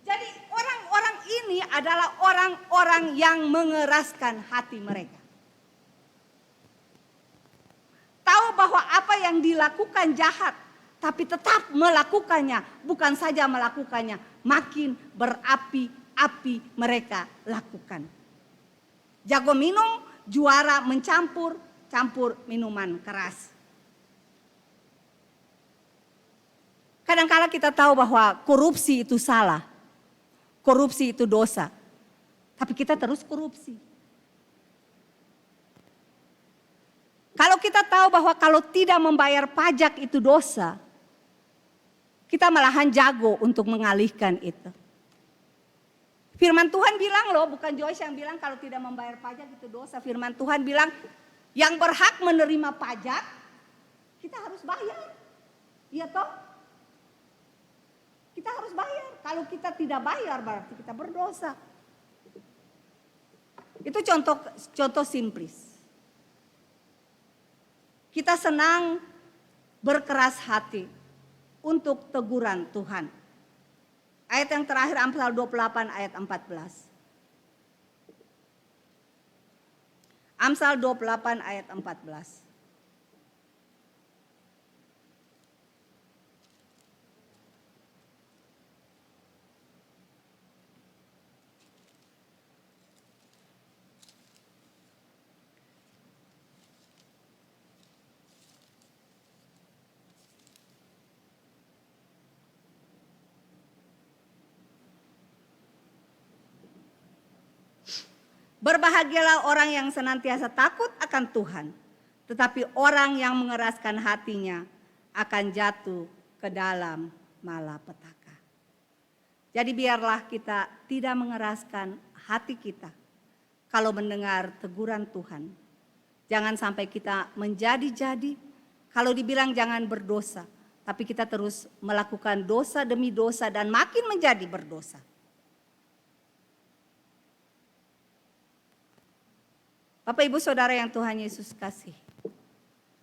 Jadi orang-orang ini adalah orang-orang yang mengeraskan hati mereka. Tahu bahwa apa yang dilakukan jahat, tapi tetap melakukannya. Bukan saja melakukannya, makin berapi-api mereka lakukan. Jago minum, juara mencampur minuman keras. Kadang-kala kita tahu bahwa korupsi itu salah. Korupsi itu dosa. Tapi kita terus korupsi. Kalau kita tahu bahwa kalau tidak membayar pajak itu dosa, kita malahan jago untuk mengalihkan itu. Firman Tuhan bilang loh, bukan Joyce yang bilang kalau tidak membayar pajak itu dosa. Firman Tuhan bilang yang berhak menerima pajak kita harus bayar. Iya toh? Kita harus bayar. Kalau kita tidak bayar berarti kita berdosa. Itu contoh simplis. Kita senang berkeras hati untuk teguran Tuhan. Ayat yang terakhir Amsal 28 ayat 14. Amsal 28 ayat 14. Berbahagialah orang yang senantiasa takut akan Tuhan, tetapi orang yang mengeraskan hatinya akan jatuh ke dalam malapetaka. Jadi biarlah kita tidak mengeraskan hati kita kalau mendengar teguran Tuhan. Jangan sampai kita menjadi-jadi, kalau dibilang jangan berdosa, tapi kita terus melakukan dosa demi dosa dan makin menjadi berdosa. Bapak Ibu Saudara yang Tuhan Yesus kasih,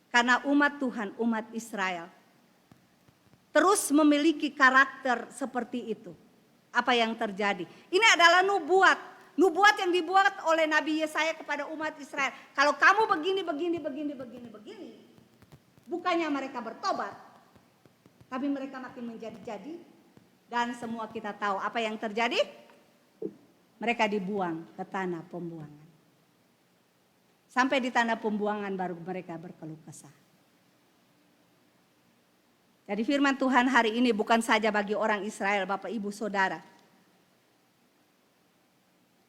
karena umat Tuhan, umat Israel, terus memiliki karakter seperti itu. Apa yang terjadi? Ini adalah nubuat yang dibuat oleh Nabi Yesaya kepada umat Israel. Kalau kamu begini, bukannya mereka bertobat, tapi mereka makin menjadi-jadi. Dan semua kita tahu apa yang terjadi? Mereka dibuang ke tanah pembuangan. Sampai di tanah pembuangan baru mereka berkeluh kesah. Jadi firman Tuhan hari ini bukan saja bagi orang Israel, Bapak Ibu Saudara.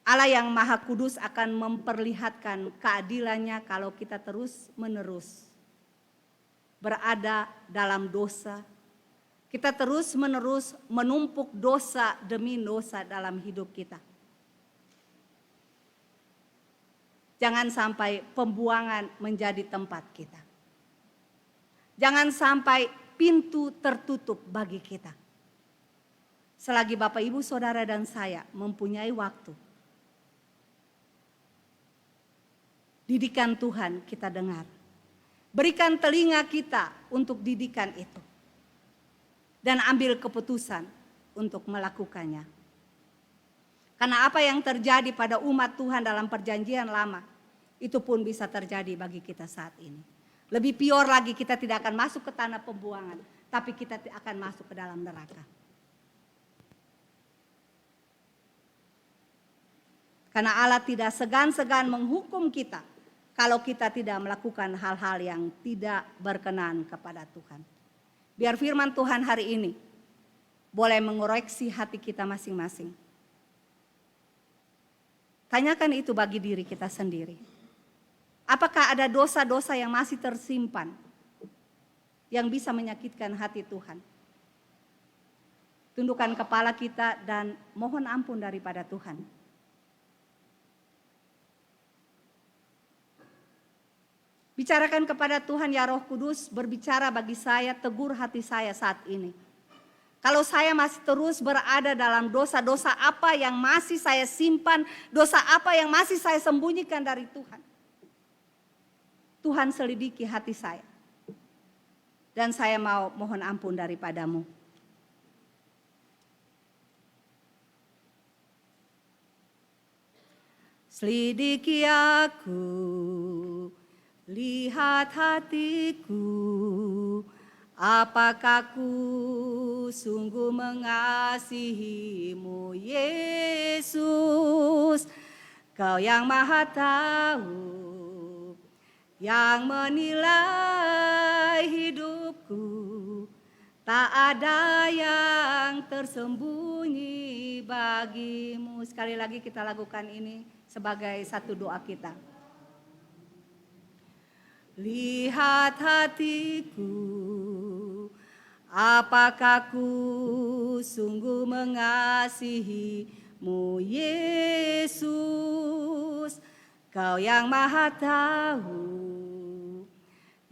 Allah yang Maha Kudus akan memperlihatkan keadilannya kalau kita terus menerus berada dalam dosa. Kita terus menerus menumpuk dosa demi dosa dalam hidup kita. Jangan sampai pembuangan menjadi tempat kita. Jangan sampai pintu tertutup bagi kita. Selagi Bapak Ibu Saudara dan saya mempunyai waktu, didikan Tuhan kita dengar. Berikan telinga kita untuk didikan itu. Dan ambil keputusan untuk melakukannya. Karena apa yang terjadi pada umat Tuhan dalam perjanjian lama, itu pun bisa terjadi bagi kita saat ini. Lebih pior lagi, kita tidak akan masuk ke tanah pembuangan, tapi kita akan masuk ke dalam neraka. Karena Allah tidak segan-segan menghukum kita kalau kita tidak melakukan hal-hal yang tidak berkenan kepada Tuhan. Biar firman Tuhan hari ini boleh mengoreksi hati kita masing-masing. Tanyakan itu bagi diri kita sendiri. Apakah ada dosa-dosa yang masih tersimpan yang bisa menyakitkan hati Tuhan? Tundukkan kepala kita dan mohon ampun daripada Tuhan. Bicarakan kepada Tuhan, ya Roh Kudus, berbicara bagi saya, tegur hati saya saat ini. Kalau saya masih terus berada dalam dosa-dosa apa yang masih saya simpan, dosa apa yang masih saya sembunyikan dari Tuhan. Tuhan selidiki hati saya. Dan saya mau mohon ampun daripadamu. Selidiki aku, lihat hatiku, apakah ku sungguh mengasihimu Yesus, Kau yang Maha Tahu, yang menilai hidupku, tak ada yang tersembunyi bagimu. Sekali lagi kita lakukan ini sebagai satu doa kita. Lihat hatiku, apakah ku sungguh mengasihimu Yesus, Kau yang Maha Tahu,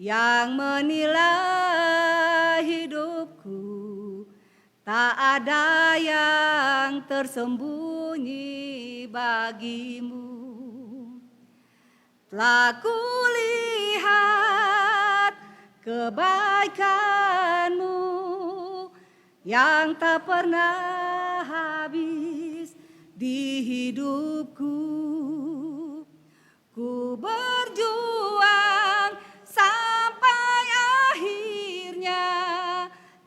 yang menilai hidupku, tak ada yang tersembunyi bagimu. Telah kulihat kebaikan-Mu yang tak pernah habis di hidupku. Ku berjuang sampai akhirnya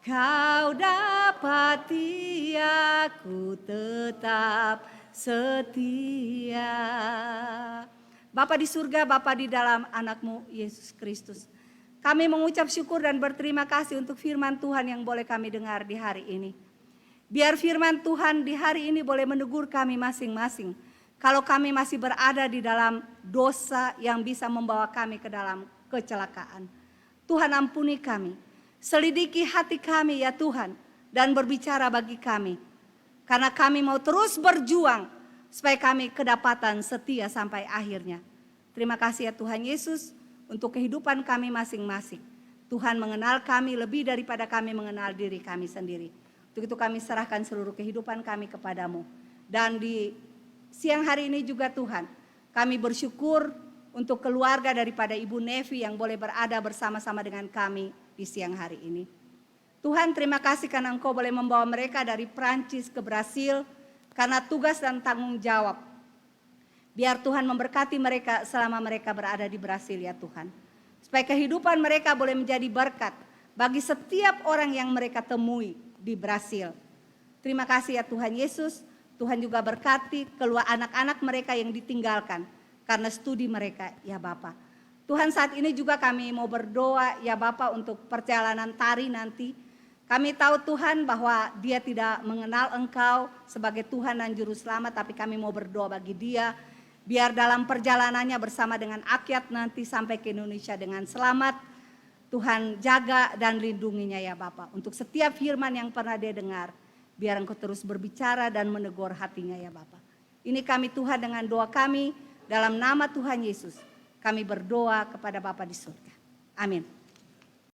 Kau dapati aku tetap setia. Bapa di surga, Bapa di dalam anak-Mu Yesus Kristus, kami mengucap syukur dan berterima kasih untuk firman Tuhan yang boleh kami dengar di hari ini. Biar firman Tuhan di hari ini boleh menegur kami masing-masing, Kalau kami masih berada di dalam dosa yang bisa membawa kami ke dalam kecelakaan, Tuhan ampuni kami. Selidiki hati kami ya Tuhan, dan berbicara bagi kami. Karena kami mau terus berjuang supaya kami kedapatan setia sampai akhirnya. Terima kasih ya Tuhan Yesus untuk kehidupan kami masing-masing. Tuhan mengenal kami lebih daripada kami mengenal diri kami sendiri. Untuk itu kami serahkan seluruh kehidupan kami kepadamu. Dan di siang hari ini juga Tuhan, kami bersyukur untuk keluarga daripada Ibu Nevi yang boleh berada bersama-sama dengan kami di siang hari ini. Tuhan, terima kasih karena Engkau boleh membawa mereka dari Prancis ke Brasil karena tugas dan tanggung jawab. Biar Tuhan memberkati mereka selama mereka berada di Brasil ya Tuhan. Supaya kehidupan mereka boleh menjadi berkat bagi setiap orang yang mereka temui di Brasil. Terima kasih ya Tuhan Yesus. Tuhan juga berkati keluar anak-anak mereka yang ditinggalkan karena studi mereka ya Bapa. Tuhan, saat ini juga kami mau berdoa ya Bapa untuk perjalanan Tari nanti. Kami tahu Tuhan bahwa dia tidak mengenal Engkau sebagai Tuhan dan Juru Selamat, tapi kami mau berdoa bagi dia. Biar dalam perjalanannya bersama dengan Akyat nanti sampai ke Indonesia dengan selamat. Tuhan jaga dan lindunginya ya Bapa. Untuk setiap firman yang pernah dia dengar, biar Engkau terus berbicara dan menegur hatinya ya Bapa. Ini kami Tuhan dengan doa kami dalam nama Tuhan Yesus. Kami berdoa kepada Bapa di surga. Amin.